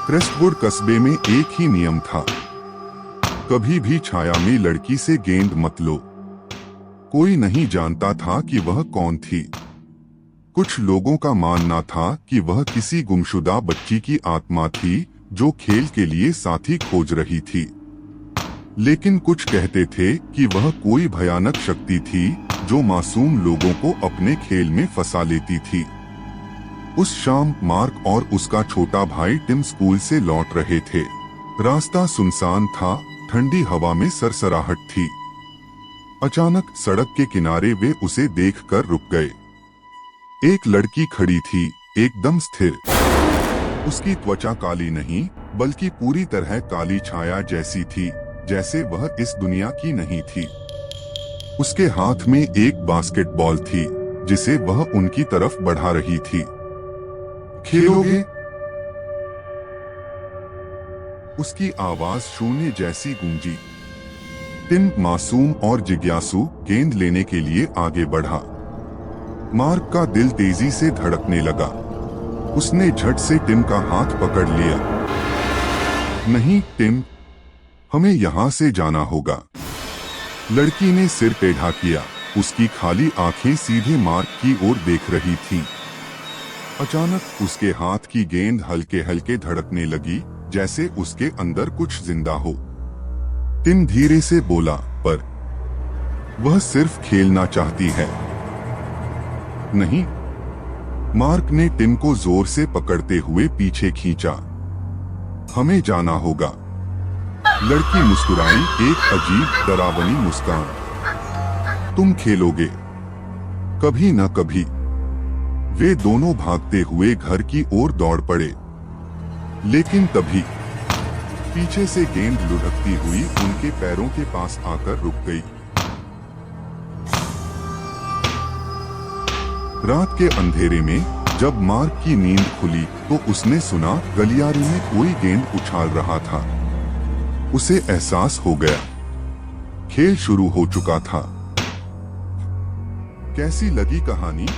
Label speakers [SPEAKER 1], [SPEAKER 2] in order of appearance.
[SPEAKER 1] क्रेस्टवुड कस्बे में एक ही नियम था, कभी भी छाया में लड़की से गेंद मत लो। कोई नहीं जानता था कि वह कौन थी। कुछ लोगों का मानना था कि वह किसी गुमशुदा बच्ची की आत्मा थी जो खेल के लिए साथी खोज रही थी, लेकिन कुछ कहते थे कि वह कोई भयानक शक्ति थी जो मासूम लोगों को अपने खेल में फंसा लेती थी। उस शाम मार्क और उसका छोटा भाई टिम स्कूल से लौट रहे थे। रास्ता सुनसान था, ठंडी हवा में सरसराहट थी। अचानक सड़क के किनारे वे उसे देखकर रुक गए। एक लड़की खड़ी थी, एकदम स्थिर। उसकी त्वचा काली नहीं बल्कि पूरी तरह काली छाया जैसी थी, जैसे वह इस दुनिया की नहीं थी। उसके हाथ में एक बास्केटबॉल थी जिसे वह उनकी तरफ बढ़ा रही थी। खेलोगे? उसकी आवाज शून्य जैसी गूंजी। टिम मासूम और जिज्ञासु गेंद लेने के लिए आगे बढ़ा। मार्क का दिल तेजी से धड़कने लगा। उसने झट से टिम का हाथ पकड़ लिया। नहीं टिम, हमें यहाँ से जाना होगा। लड़की ने सिर टेढ़ा किया। उसकी खाली आंखें सीधे मार्क की ओर देख रही थीं। अचानक उसके हाथ की गेंद हल्के हल्के धड़कने लगी, जैसे उसके अंदर कुछ जिंदा हो। टिम धीरे से बोला, पर वह सिर्फ खेलना चाहती है। नहीं। मार्क ने टिम को जोर से पकड़ते हुए पीछे खींचा। हमें जाना होगा। लड़की मुस्कुराई, एक अजीब डरावनी मुस्कान। तुम खेलोगे कभी न कभी। वे दोनों भागते हुए घर की ओर दौड़ पड़े, लेकिन तभी पीछे से गेंद लुढ़कती हुई उनके पैरों के पास आकर रुक गई। रात के अंधेरे में जब मार्क की नींद खुली तो उसने सुना गलियारे में कोई गेंद उछाल रहा था। उसे एहसास हो गया, खेल शुरू हो चुका था। कैसी लगी कहानी?